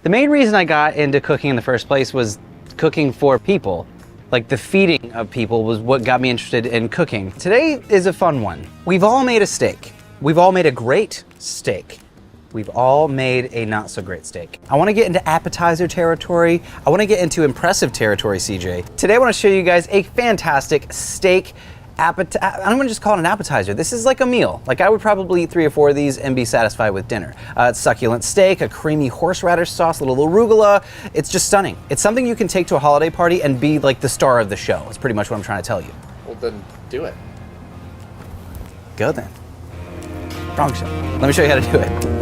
The main reason I got into cooking in the first place was cooking for people. Like the feeding of people was what got me interested in cooking. Today is a fun one. We've all made a steak. We've all made a great steak. We've all made a not so great steak. I wanna get into appetizer territory. I wanna get into impressive territory, CJ. Today I wanna show you guys a fantastic steak I don't want to just call it an appetizer. This is like a meal. Like I would probably eat 3 or 4 of these and be satisfied with dinner. It's succulent steak, a creamy horseradish sauce, a little arugula. It's just stunning. It's something you can take to a holiday party and be like the star of the show. That's pretty much what I'm trying to tell you. Well, then do it. Go then. Wrong show. Let me show you how to do it.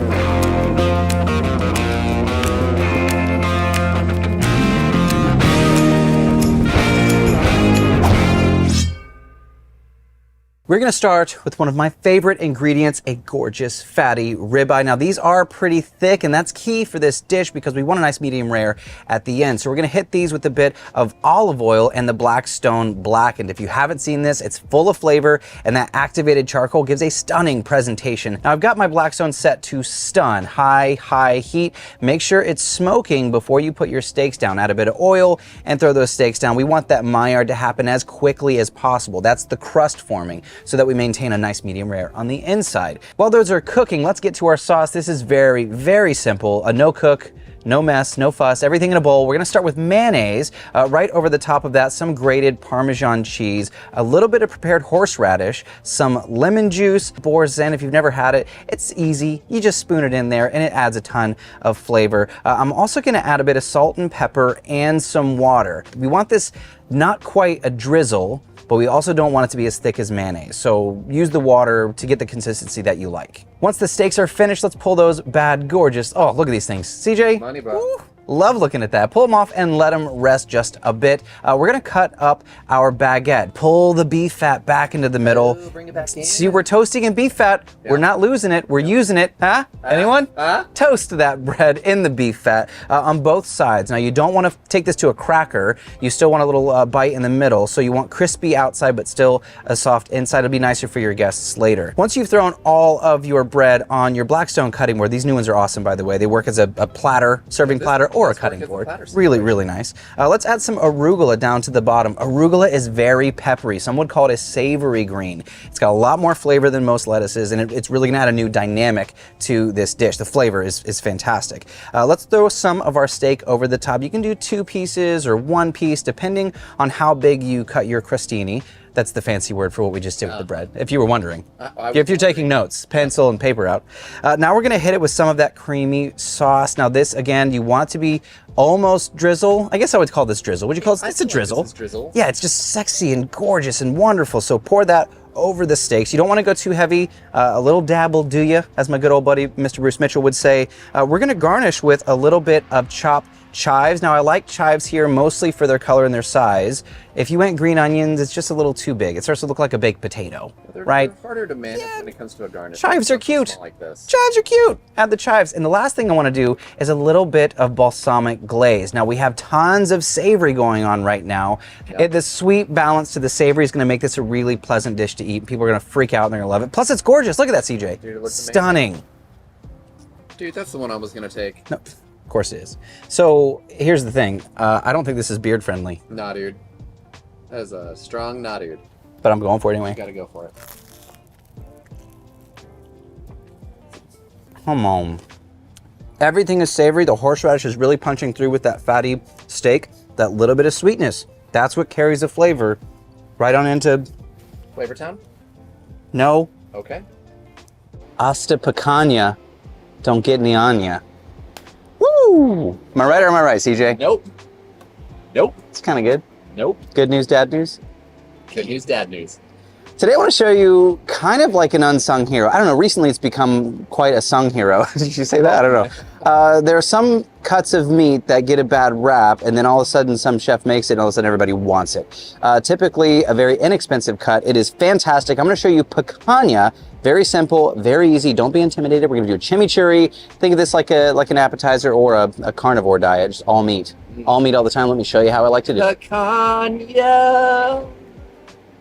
We're gonna start with one of my favorite ingredients, a gorgeous fatty ribeye. Now these are pretty thick and that's key for this dish because we want a nice medium rare at the end. So we're gonna hit these with a bit of olive oil and the Blackstone blackened. If you haven't seen this, it's full of flavor and that activated charcoal gives a stunning presentation. Now I've got my Blackstone set to stun, high heat. Make sure it's smoking before you put your steaks down. Add a bit of oil and throw those steaks down. We want that Maillard to happen as quickly as possible. That's the crust forming, so that we maintain a nice medium rare on the inside. While those are cooking, let's get to our sauce. This is very, very simple. A no cook, no mess, no fuss, everything in a bowl. We're gonna start with mayonnaise. Right over the top of that, some grated Parmesan cheese, a little bit of prepared horseradish, some lemon juice, boar's Zen. If you've never had it, it's easy. You just spoon it in there and it adds a ton of flavor. I'm also gonna add a bit of salt and pepper and some water. We want this not quite a drizzle, but we also don't want it to be as thick as mayonnaise. So use the water to get the consistency that you like. Once the steaks are finished, let's pull those bad gorgeous, oh, look at these things. CJ, Money, bro. Woo, love looking at that. Pull them off and let them rest just a bit. We're gonna cut up our baguette. Pull the beef fat back into the middle. Ooh, bring it back in. See, we're toasting in beef fat. Yeah. We're not losing it, we're using it. Huh? Anyone? Toast that bread in the beef fat on both sides. Now you don't wanna take this to a cracker. You still want a little bite in the middle. So you want crispy outside, but still a soft inside. It'll be nicer for your guests later. Once you've thrown all of your bread on your Blackstone cutting board, these new ones are awesome, by the way. They work as a platter, serving platter, or a cutting board. Really, really nice. Let's add some arugula down to the bottom. Arugula is very peppery. Some would call it a savory green. It's got a lot more flavor than most lettuces, and it's really gonna add a new dynamic to this dish. The flavor is fantastic. Let's throw some of our steak over the top. You can do 2 pieces or 1 piece, depending on how big you cut your crostini. That's the fancy word for what we just did with the bread, if you were wondering. If you're taking notes, pencil and paper out. Now we're gonna hit it with some of that creamy sauce. Now this, again, you want it to be almost drizzle. I guess I would call this drizzle. Would you call it? It's a drizzle. It's drizzle. Yeah, it's just sexy and gorgeous and wonderful. So pour that over the steaks. You don't want to go too heavy. A little dab will do ya, as my good old buddy Mr. Bruce Mitchell would say. We're gonna garnish with a little bit of chopped chives. Now I like chives here mostly for their color and their size. If you went green onions, it's just a little too big. It starts to look like a baked potato, right? They're harder to manage when it comes to a garnish. Chives are cute. Like this. Chives are cute. Add the chives. And the last thing I want to do is a little bit of balsamic glaze. Now we have tons of savory going on right now. Yep. The sweet balance to the savory is going to make this a really pleasant dish to eat. People are going to freak out and they're going to love it. Plus it's gorgeous. Look at that, CJ. Dude, it looks stunning. amazing. Dude, that's the one I was going to take. No, of course it is. So here's the thing. I don't think this is beard friendly. Nah, dude. That is a strong nah, dude. But I'm going for it anyway. You gotta go for it. Come on. Everything is savory. The horseradish is really punching through with that fatty steak. That little bit of sweetness. That's what carries the flavor right on into... Flavor Town? No. Okay. Hasta picanha. Don't get any on ya. Woo! Am I right or am I right, CJ? Nope. Nope. It's kind of good. Nope. Good news, dad news? Good news, dad news. Today I want to show you kind of like an unsung hero. I don't know, recently it's become quite a sung hero. Did you say that? I don't know. There are some cuts of meat that get a bad rap and then all of a sudden some chef makes it and all of a sudden everybody wants it. Typically a very inexpensive cut. It is fantastic. I'm going to show you picanha. Very simple, very easy. Don't be intimidated. We're going to do a chimichurri. Think of this like an appetizer or a carnivore diet, just all meat. All meat all the time. Let me show you how I like to do it. Picanha.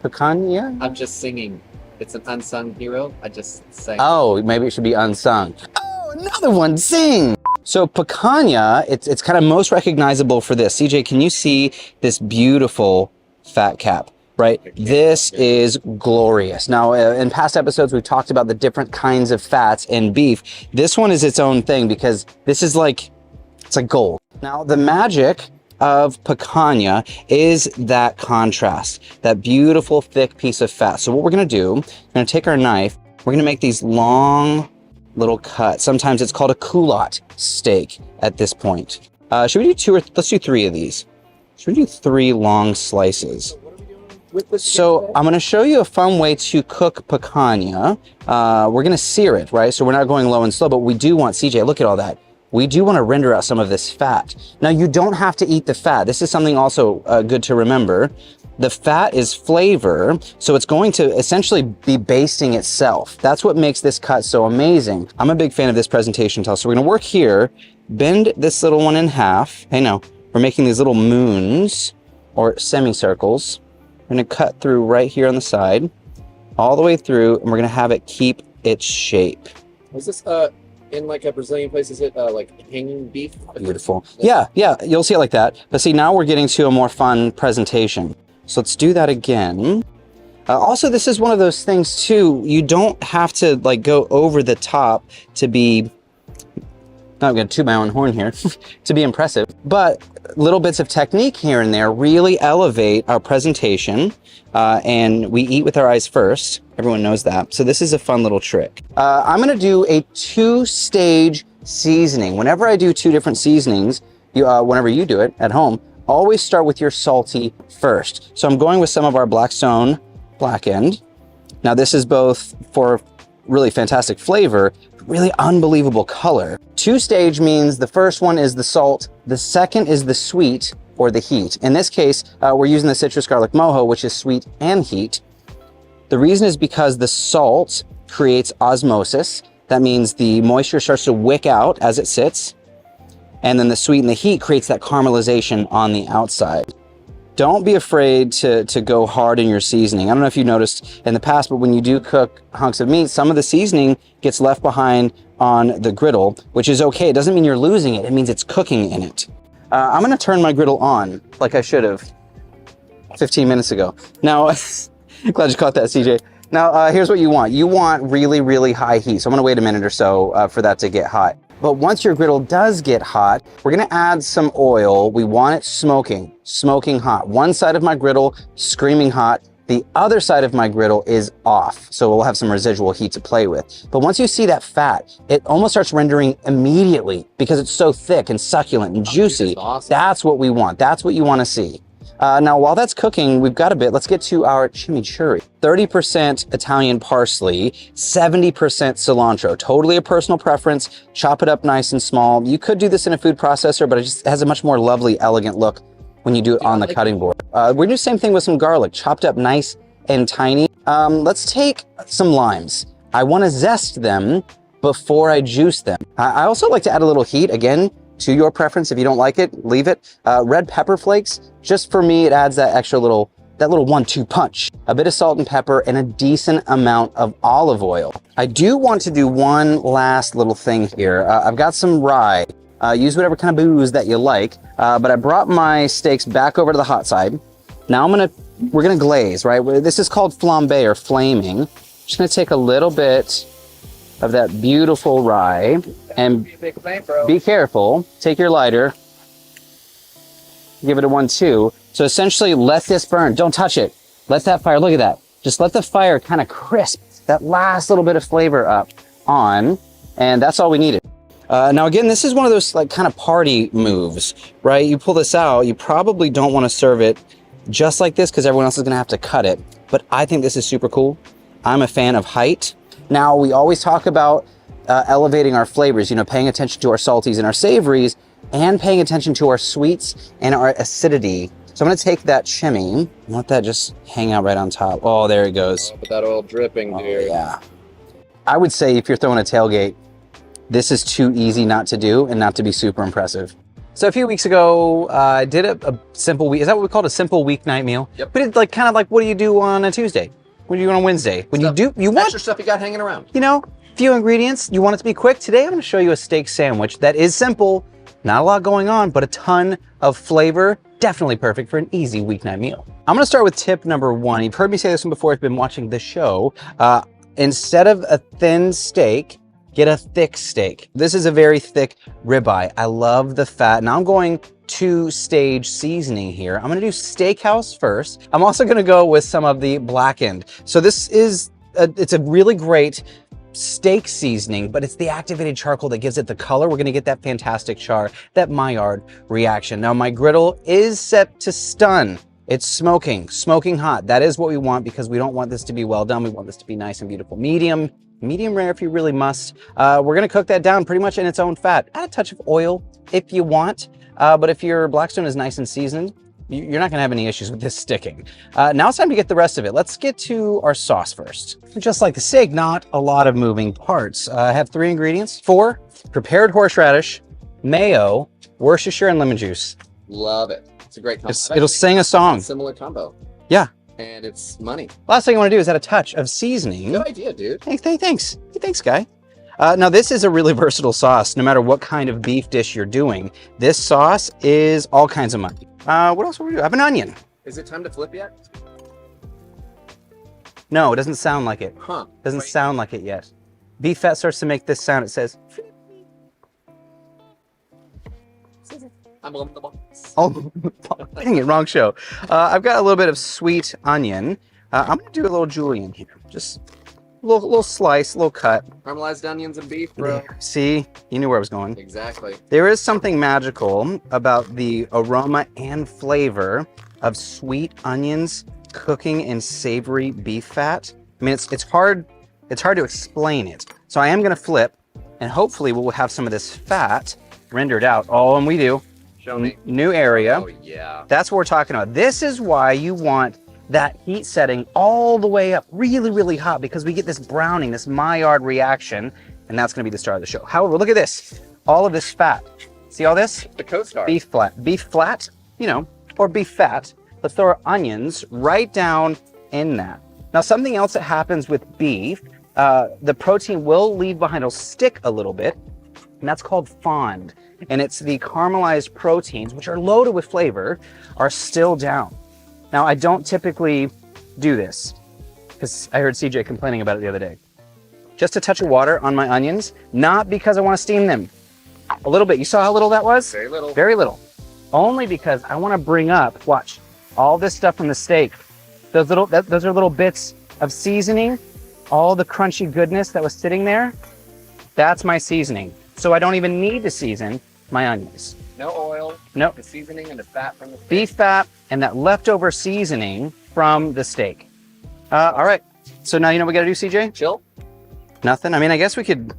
Picanha? I'm just singing. It's an unsung hero. I just sang. Oh, maybe it should be unsung. Oh, another one, sing! So picanha, it's kind of most recognizable for this. CJ, can you see this beautiful fat cap, right? This is glorious. Now, in past episodes, we've talked about the different kinds of fats in beef. This one is its own thing because this is like, it's like gold. Now, the magic of picanha is that contrast, that beautiful thick piece of fat. So what we're gonna do, we're gonna take our knife, we're gonna make these long little cuts. Sometimes it's called a culotte steak at this point. Should we do two or let's do three of these. Should we do 3 long slices? So I'm gonna show you a fun way to cook picanha. We're gonna sear it, right? So we're not going low and slow, but we do want, CJ, look at all that. We do want to render out some of this fat. Now you don't have to eat the fat. This is something also good to remember. The fat is flavor, so it's going to essentially be basting itself. That's what makes this cut so amazing. I'm a big fan of this presentation towel. So we're gonna work here, bend this little one in half. Hey, no, we're making these little moons or semicircles. We're gonna cut through right here on the side, all the way through, and we're gonna have it keep its shape. Was this in like a Brazilian place? Is it like hanging beef? Beautiful. Yeah, you'll see it like that. But see, now we're getting to a more fun presentation. So let's do that again. Also, this is one of those things too, you don't have to like go over the top to be, not gonna toot my own horn here, to be impressive, but little bits of technique here and there really elevate our presentation, and we eat with our eyes first. Everyone knows that. So this is a fun little trick. I'm gonna do a 2-stage seasoning. Whenever I do 2 different seasonings, whenever you do it at home, always start with your salty first. So I'm going with some of our Blackstone Blackened. Now this is both for really fantastic flavor, really unbelievable color. 2-stage means the first one is the salt, the second is the sweet or the heat. In this case, we're using the citrus garlic mojo, which is sweet and heat. The reason is because the salt creates osmosis. That means the moisture starts to wick out as it sits. And then the sweet and the heat creates that caramelization on the outside. Don't be afraid to go hard in your seasoning. I don't know if you noticed in the past, but when you do cook hunks of meat, some of the seasoning gets left behind on the griddle, which is okay. It doesn't mean you're losing it. It means it's cooking in it. I'm gonna turn my griddle on like I should have 15 minutes ago. Now, glad you caught that, CJ. Now, here's what you want. You want really, really high heat. So I'm gonna wait a minute or so for that to get hot. But once your griddle does get hot, we're gonna add some oil. We want it smoking hot. One side of my griddle, screaming hot. The other side of my griddle is off. So we'll have some residual heat to play with. But once you see that fat, it almost starts rendering immediately because it's so thick and succulent and juicy. Awesome. That's what we want. That's what you wanna see. Now, while that's cooking, we've got a bit. Let's get to our chimichurri. 30% Italian parsley, 70% cilantro. Totally a personal preference. Chop it up nice and small. You could do this in a food processor, but it just has a much more lovely, elegant look when you do it on the cutting board. We're gonna do the same thing with some garlic, chopped up nice and tiny. Let's take some limes. I wanna zest them before I juice them. I also like to add a little heat, again, to your preference. If you don't like it, leave it. Red pepper flakes, just for me, it adds that extra little 1-2 punch. A bit of salt and pepper and a decent amount of olive oil. I do want to do one last little thing here. I've got some rye. Use whatever kind of booze that you like, but I brought my steaks back over to the hot side. Now we're gonna glaze, right? This is called flambe or flaming. Just gonna take a little bit of that beautiful rye and be careful. Take your lighter, give it a 1-2. So essentially let this burn, don't touch it. Let that fire, look at that. Just let the fire kind of crisp that last little bit of flavor up on, and that's all we needed. Now again, this is one of those like kind of party moves, right? You pull this out, you probably don't want to serve it just like this because everyone else is gonna have to cut it. But I think this is super cool. I'm a fan of height. Now, we always talk about elevating our flavors, you know, paying attention to our salties and our savories and paying attention to our sweets and our acidity. So I'm gonna take that shimmy, let that just hang out right on top. Oh, there it goes. Oh, but that oil dripping, dude. Yeah. I would say if you're throwing a tailgate, this is too easy not to do and not to be super impressive. So a few weeks ago, I did a simple week. Is that what we called a simple weeknight meal? Yep. We did what do you do on a Tuesday? What do you do on a Wednesday? When you want extra stuff you got hanging around. You know, Few ingredients, you want it to be quick. Today I'm gonna show you a steak sandwich that is simple, not a lot going on, but a ton of flavor. Definitely perfect for an easy weeknight meal. I'm gonna start with tip number 1. You've heard me say this one before if you've been watching the show. Instead of a thin steak, get a thick steak. This is a very thick ribeye. I love the fat. Now I'm going 2-stage seasoning here. I'm gonna do steakhouse first. I'm also gonna go with some of the blackened. So this is, it's a really great steak seasoning, but it's the activated charcoal that gives it the color. We're gonna get that fantastic char, that Maillard reaction. Now my griddle is set to stun. It's smoking hot. That is what we want because we don't want this to be well done. We want this to be nice and beautiful. Medium rare if you really must. We're gonna cook that down pretty much in its own fat. Add a touch of oil if you want, but if your Blackstone is nice and seasoned, you're not gonna have any issues with this sticking. Now it's time to get the rest of it. Let's get to our sauce first. Just like the steak, not a lot of moving parts. I have 3 ingredients. 4, prepared horseradish, mayo, Worcestershire, and lemon juice. Love it. It's a great combo. It'll sing a song. Similar combo. Yeah. And it's money. Last thing I want to do is add a touch of seasoning. Good idea, dude. Hey, thanks. Hey, thanks, guy. Now, this is a really versatile sauce, no matter what kind of beef dish you're doing. This sauce is all kinds of money. What else will we do? I have an onion. Is it time to flip yet? No, it doesn't sound like it. Huh. Doesn't sound like it yet. Beef fat starts to make this sound. It says, I'm on the box. oh, dang it, wrong show. I've got a little bit of sweet onion. I'm going to do a little julienne here. Just a little slice, a little cut. Caramelized onions and beef, bro. See, you knew where I was going. Exactly. There is something magical about the aroma and flavor of sweet onions cooking in savory beef fat. I mean, it's hard to explain it. So I am going to flip, and hopefully we'll have some of this fat rendered out. Oh, and we do. Show me. New area. Oh, yeah. That's what we're talking about. This is why you want that heat setting all the way up, really, really hot, because we get this browning, this Maillard reaction, and that's going to be the star of the show. However, look at this. All of this fat. See all this? The co-star. Beef flat, you know, or beef fat. Let's throw our onions right down in that. Now, something else that happens with beef, the protein will leave behind, it'll stick a little bit, and that's called fond. And it's the caramelized proteins, which are loaded with flavor, are still down. Now, I don't typically do this because I heard CJ complaining about it the other day. Just a touch of water on my onions, not because I want to steam them. A little bit. You saw how little that was? Very little. Very little. Only because I want to bring up, watch, all this stuff from the steak. Those are little bits of seasoning, all the crunchy goodness that was sitting there. That's my seasoning. So I don't even need to season my onions. No oil. Nope. The seasoning and the fat from the steak. Beef fat and that leftover seasoning from the steak. All right. So now you know what we got to do, CJ? Chill. Nothing. I mean, I guess we could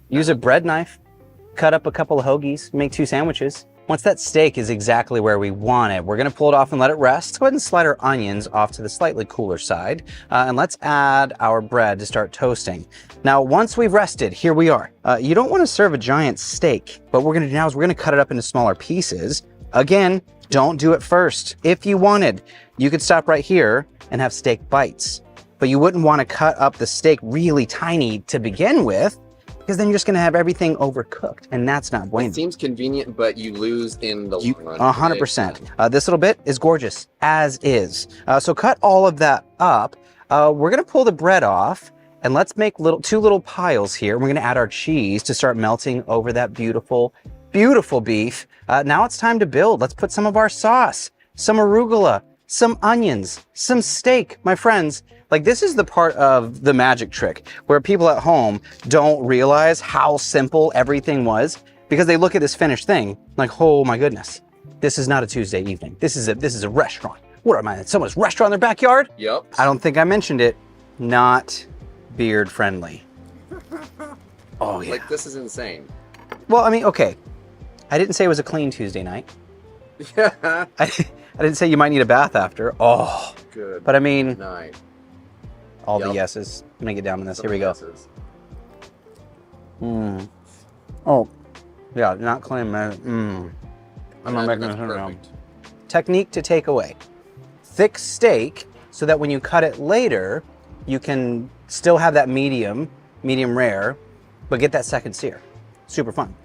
use a bread knife, cut up a couple of hoagies, make 2 sandwiches. Once that steak is exactly where we want it, we're going to pull it off and let it rest. Let's go ahead and slide our onions off to the slightly cooler side. And let's add our bread to start toasting. Now, once we've rested, here we are. You don't want to serve a giant steak. What we're going to do now is we're going to cut it up into smaller pieces. Again, don't do it first. If you wanted, you could stop right here and have steak bites. But you wouldn't want to cut up the steak really tiny to begin with, because then you're just going to have everything overcooked, and that's not bueno. It seems convenient, but you lose in the long run. 100%. This little bit is gorgeous, as is. So cut all of that up. We're going to pull the bread off, and let's make 2 little piles here. We're going to add our cheese to start melting over that beautiful, beautiful beef. Now it's time to build. Let's put some of our sauce, some arugula, some onions, some steak, my friends. Like, this is the part of the magic trick where people at home don't realize how simple everything was because they look at this finished thing like, oh my goodness, this is not a Tuesday evening. This is a restaurant. What am I, someone's restaurant in their backyard? Yep. I don't think I mentioned it. Not beard friendly. Oh yeah. Like, this is insane. Well, I mean, okay. I didn't say it was a clean Tuesday night. Yeah. I didn't say you might need a bath after. Oh. Good. But I mean, night. all the yeses. I'm gonna get down on this. Here we go. Oh, yeah, not clean, man. I'm not making this around. Technique to take away. Thick steak so that when you cut it later, you can still have that medium medium rare, but get that second sear. Super fun.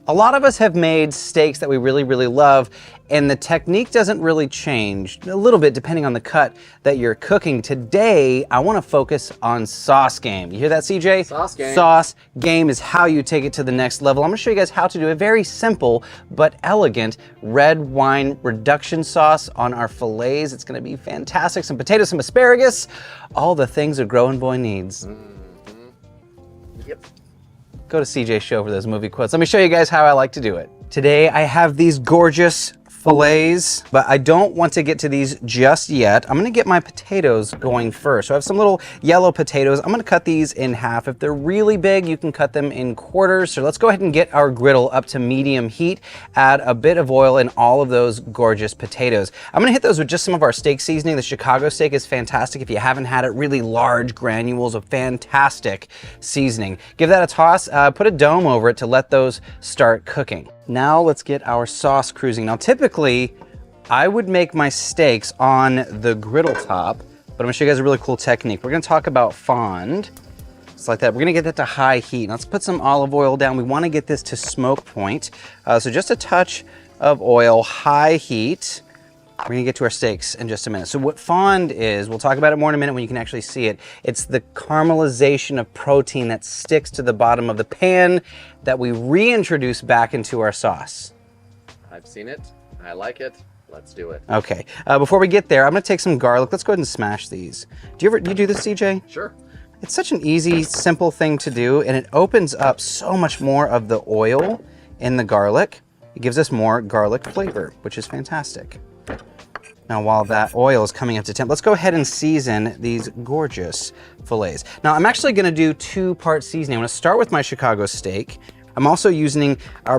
A lot of us have made steaks that we really, really love, and the technique doesn't really change, a little bit depending on the cut that you're cooking. Today, I want to focus on sauce game. You hear that, CJ? Sauce game. Sauce game is how you take it to the next level. I'm going to show you guys how to do a very simple but elegant red wine reduction sauce on our fillets. It's going to be fantastic. Some potatoes, some asparagus, all the things a growing boy needs. Yep. Go to CJ's show for those movie quotes. Let me show you guys how I like to do it. Today I have these gorgeous fillets, but I don't want to get to these just yet. I'm gonna get my potatoes going first. So I have some little yellow potatoes. I'm gonna cut these in half. If they're really big, you can cut them in quarters. So let's go ahead and get our griddle up to medium heat, add a bit of oil in all of those gorgeous potatoes. I'm gonna hit those with just some of our steak seasoning. The Chicago steak is fantastic. If you haven't had it, really large granules of fantastic seasoning. Give that a toss, put a dome over it to let those start cooking. Now let's get our sauce cruising. Now typically, I would make my steaks on the griddle top, but I'm gonna show you guys a really cool technique. We're gonna talk about fond, just like that. We're gonna get that to high heat. Now let's put some olive oil down. We wanna get this to smoke point. So just a touch of oil, high heat. We're gonna get to our steaks in just a minute. So what fond is, we'll talk about it more in a minute when you can actually see it. It's the caramelization of protein that sticks to the bottom of the pan that we reintroduce back into our sauce. I've seen it. I like it. Let's do it. Okay, before we get there, I'm gonna take some garlic. Let's go ahead and smash these. Do you do this, CJ? Sure. It's such an easy, simple thing to do, and it opens up so much more of the oil in the garlic. It gives us more garlic flavor, which is fantastic. Now, while that oil is coming up to temp, let's go ahead and season these gorgeous fillets. Now, I'm actually gonna do two-part seasoning. I'm gonna start with my Chicago steak. I'm also using our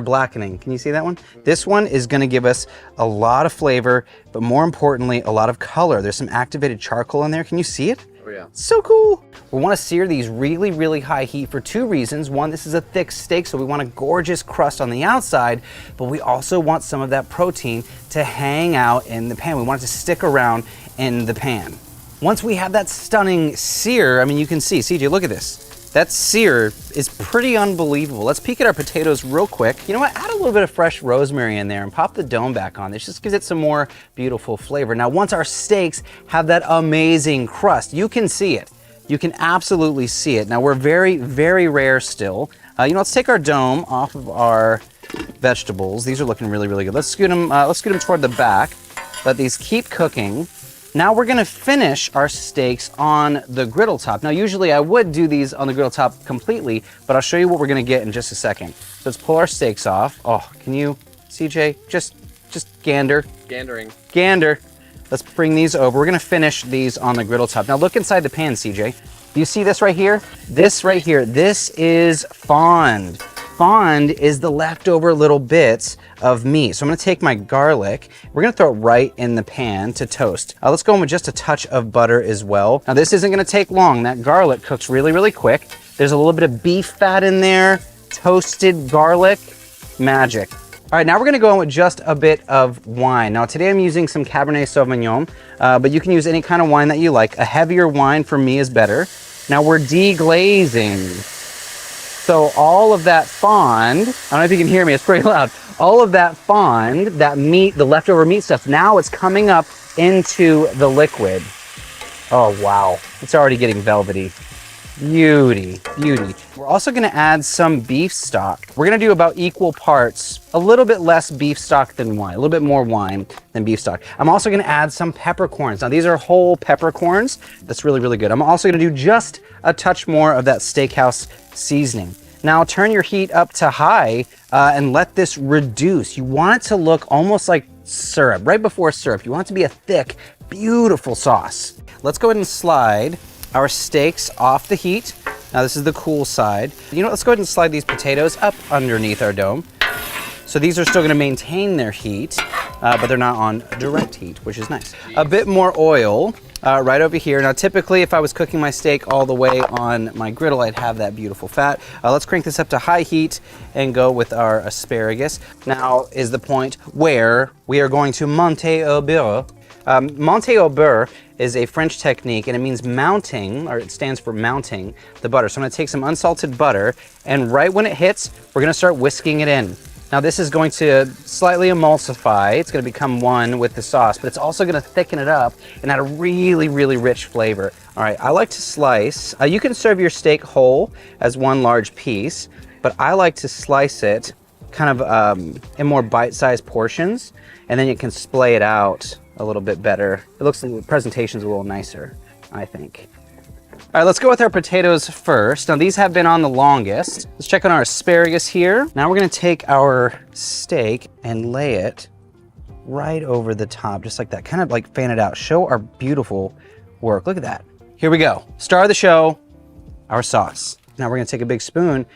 blackening. Can you see that one? This one is gonna give us a lot of flavor, but more importantly, a lot of color. There's some activated charcoal in there. Can you see it? Oh yeah. So cool. We want to sear these really, really high heat for two reasons. One, this is a thick steak, so we want a gorgeous crust on the outside, but we also want some of that protein to hang out in the pan. We want it to stick around in the pan. Once we have that stunning sear, I mean, you can see, CJ, look at this. That sear is pretty unbelievable. Let's peek at our potatoes real quick. You know what? Add a little bit of fresh rosemary in there and pop the dome back on. This just gives it some more beautiful flavor. Now, once our steaks have that amazing crust, you can see it. You can absolutely see it. Now, we're very, very rare still. Let's take our dome off of our vegetables. These are looking really, really good. Let's scoot them toward the back. Let these keep cooking. Now we're gonna finish our steaks on the griddle top. Now usually I would do these on the griddle top completely, but I'll show you what we're gonna get in just a second. So let's pull our steaks off. Oh, can you, CJ, just gander. Gandering. Gander. Let's bring these over. We're gonna finish these on the griddle top. Now look inside the pan, CJ. Do you see this right here? This right here, this is fond. Fond is the leftover little bits of meat. So I'm gonna take my garlic, we're gonna throw it right in the pan to toast. Let's go in with just a touch of butter as well. Now this isn't gonna take long. That garlic cooks really, really quick. There's a little bit of beef fat in there, toasted garlic, magic. All right, now we're gonna go in with just a bit of wine. Now today I'm using some Cabernet Sauvignon, but you can use any kind of wine that you like. A heavier wine for me is better. Now we're deglazing. So all of that fond, I don't know if you can hear me, it's pretty loud. All of that fond, that meat, the leftover meat stuff, now it's coming up into the liquid. Oh, wow. It's already getting velvety. Beauty, beauty. We're also gonna add some beef stock. We're gonna do about equal parts, a little bit less beef stock than wine, a little bit more wine than beef stock. I'm also gonna add some peppercorns. Now these are whole peppercorns. That's really, really good. I'm also gonna do just a touch more of that steakhouse seasoning. Now turn your heat up to high and let this reduce. You want it to look almost like syrup, right before syrup. You want it to be a thick, beautiful sauce. Let's go ahead and slide our steaks off the heat. Now this is the cool side. You know what, let's go ahead and slide these potatoes up underneath our dome. So these are still gonna maintain their heat, but they're not on direct heat, which is nice. A bit more oil right over here. Now typically if I was cooking my steak all the way on my griddle, I'd have that beautiful fat. Let's crank this up to high heat and go with our asparagus. Now is the point where we are going to monter au beurre. Monter au beurre is a French technique, and it means mounting, or it stands for mounting the butter. So I'm gonna take some unsalted butter, and right when it hits, we're gonna start whisking it in. Now this is going to slightly emulsify. It's gonna become one with the sauce, but it's also gonna thicken it up and add a really, really rich flavor. All right, I like to slice. You can serve your steak whole as one large piece, but I like to slice it kind of in more bite-sized portions, and then you can splay it out a little bit better. It looks like the presentation's a little nicer, I think. All right, let's go with our potatoes first. Now these have been on the longest. Let's check on our asparagus here. Now we're gonna take our steak and lay it right over the top, just like that, kind of like fan it out. Show our beautiful work, look at that. Here we go, star of the show, our sauce. Now we're gonna take a big spoon,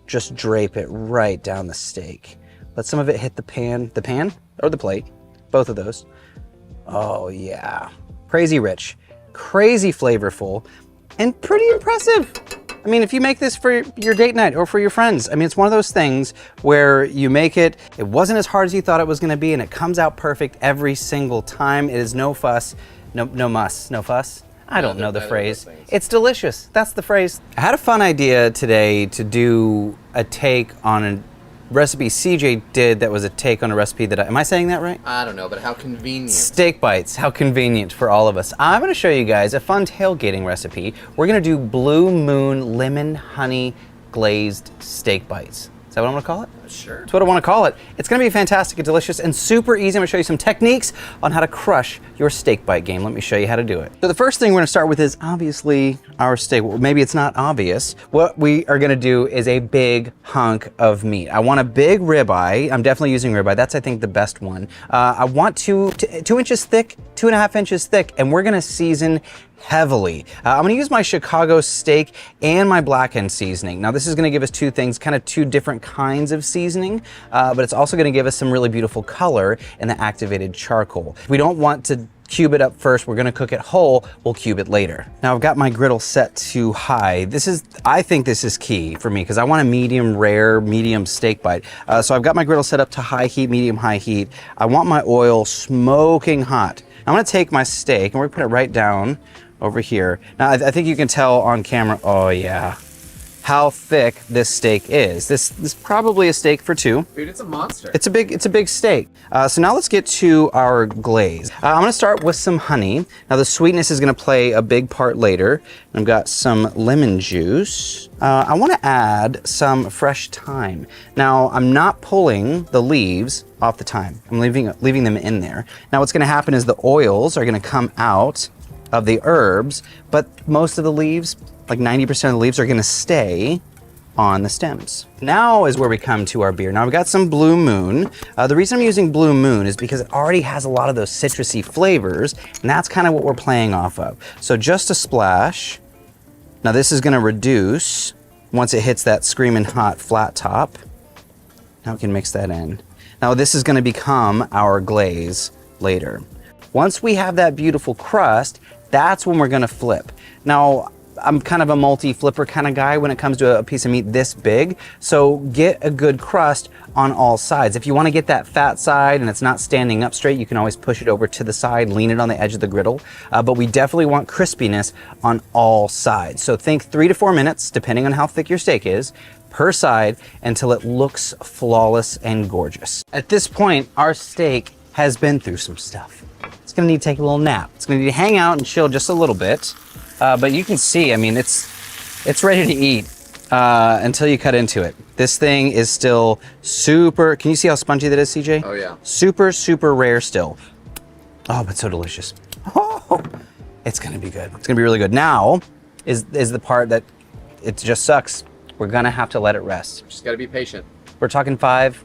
just drape it right down the steak. Let some of it hit the pan or the plate, both of those. Oh yeah, crazy rich, crazy flavorful, and pretty impressive. I mean, if you make this for your date night or for your friends, I mean, it's one of those things where you make it, it wasn't as hard as you thought it was gonna be, and it comes out perfect every single time. It is no fuss, no muss, no fuss. I don't know the phrase. It's delicious, that's the phrase. I had a fun idea today to do a take on a recipe CJ did that was a take on a recipe that am I saying that right? I don't know, but how convenient. Steak bites, how convenient for all of us. I'm gonna show you guys a fun tailgating recipe. We're gonna do Blue Moon lemon honey glazed steak bites. Is that what I'm gonna call it? Sure. That's what I wanna call it. It's gonna be fantastic and delicious and super easy. I'm gonna show you some techniques on how to crush your steak bite game. Let me show you how to do it. So the first thing we're gonna start with is obviously our steak. Well, maybe it's not obvious. What we are gonna do is a big hunk of meat. I want a big ribeye. I'm definitely using ribeye. That's, I think, the best one. I want 2 inches thick, 2.5 inches thick, and we're gonna season heavily. I'm gonna use my Chicago steak and my blackened seasoning. Now this is gonna give us two things, kind of two different kinds of seasoning, but it's also gonna give us some really beautiful color in the activated charcoal. We don't want to cube it up first, we're gonna cook it whole, we'll cube it later. Now I've got my griddle set to high. I think this is key for me because I want a medium rare, medium steak bite. So I've got my griddle set up to high heat, medium high heat. I want my oil smoking hot. I'm gonna take my steak and we're gonna put it right down over here. Now I think you can tell on camera, oh yeah, how thick this steak is. This is probably a steak for two. Dude, it's a monster. It's a big steak. So now let's get to our glaze. I'm gonna start with some honey. Now the sweetness is gonna play a big part later. I've got some lemon juice. I wanna add some fresh thyme. Now I'm not pulling the leaves off the thyme. I'm leaving them in there. Now what's gonna happen is the oils are gonna come out of the herbs, but most of the leaves, like 90% of the leaves, are gonna stay on the stems. Now is where we come to our beer. Now I've got some Blue Moon. The reason I'm using Blue Moon is because it already has a lot of those citrusy flavors, and that's kind of what we're playing off of. So just a splash. Now this is gonna reduce once it hits that screaming hot flat top. Now we can mix that in. Now this is gonna become our glaze later. Once we have that beautiful crust, that's when we're gonna flip. Now, I'm kind of a multi-flipper kind of guy when it comes to a piece of meat this big, so get a good crust on all sides. If you wanna get that fat side and it's not standing up straight, you can always push it over to the side, lean it on the edge of the griddle, but we definitely want crispiness on all sides. So think 3 to 4 minutes, depending on how thick your steak is, per side until it looks flawless and gorgeous. At this point, our steak has been through some stuff. It's gonna need to take a little nap. It's gonna need to hang out and chill just a little bit. But you can see, I mean, it's ready to eat until you cut into it. This thing is still super, can you see how spongy that is, CJ? Oh yeah. Super, super rare still. Oh, but so delicious. Oh, it's gonna be good. It's gonna be really good. Now is the part that it just sucks. We're gonna have to let it rest. Just gotta be patient. We're talking 5,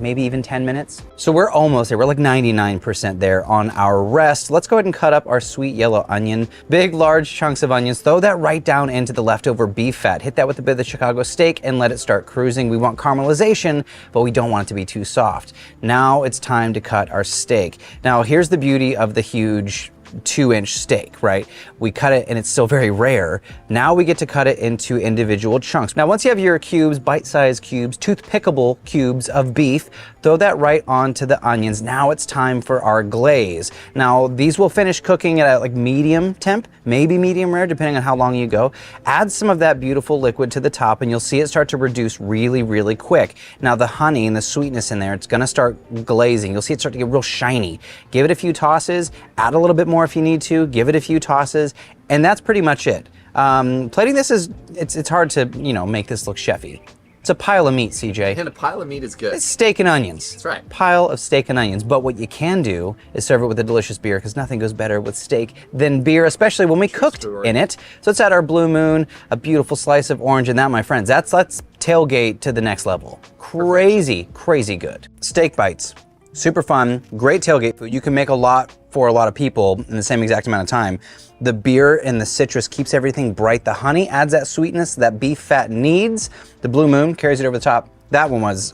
maybe even 10 minutes. So we're almost there. We're like 99% there on our rest. Let's go ahead and cut up our sweet yellow onion. Big, large chunks of onions. Throw that right down into the leftover beef fat. Hit that with a bit of the Chicago steak and let it start cruising. We want caramelization, but we don't want it to be too soft. Now it's time to cut our steak. Now here's the beauty of the huge 2-inch steak, right? We cut it and it's still very rare. Now we get to cut it into individual chunks. Now, once you have your cubes, bite-sized cubes, tooth-pickable cubes of beef, throw that right onto the onions. Now it's time for our glaze. Now, these will finish cooking at a like medium temp, maybe medium rare, depending on how long you go. Add some of that beautiful liquid to the top and you'll see it start to reduce really, really quick. Now, the honey and the sweetness in there, it's gonna start glazing. You'll see it start to get real shiny. Give it a few tosses, add a little bit more if you need to, give it a few tosses, and that's pretty much it. Plating this is, it's hard to, you know, make this look chefy. It's a pile of meat, CJ. And a pile of meat is good. It's steak and onions. That's right. Pile of steak and onions. But what you can do is serve it with a delicious beer, because nothing goes better with steak than beer, especially when we cooked in it. So let's add our Blue Moon, a beautiful slice of orange, and that, my friends, that's tailgate to the next level. Crazy, crazy good. Steak bites. Super fun, great tailgate food. You can make a lot for a lot of people in the same exact amount of time. The beer and the citrus keeps everything bright. The honey adds that sweetness that beef fat needs. The Blue Moon carries it over the top. That one was,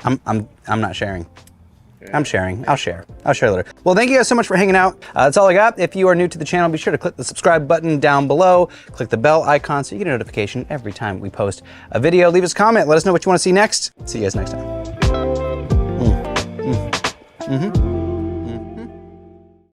I'm not sharing. I'm sharing. I'll share later. Well, thank you guys so much for hanging out. That's all I got. If you are new to the channel, be sure to click the subscribe button down below. Click the bell icon so you get a notification every time we post a video. Leave us a comment. Let us know what you want to see next. See you guys next time.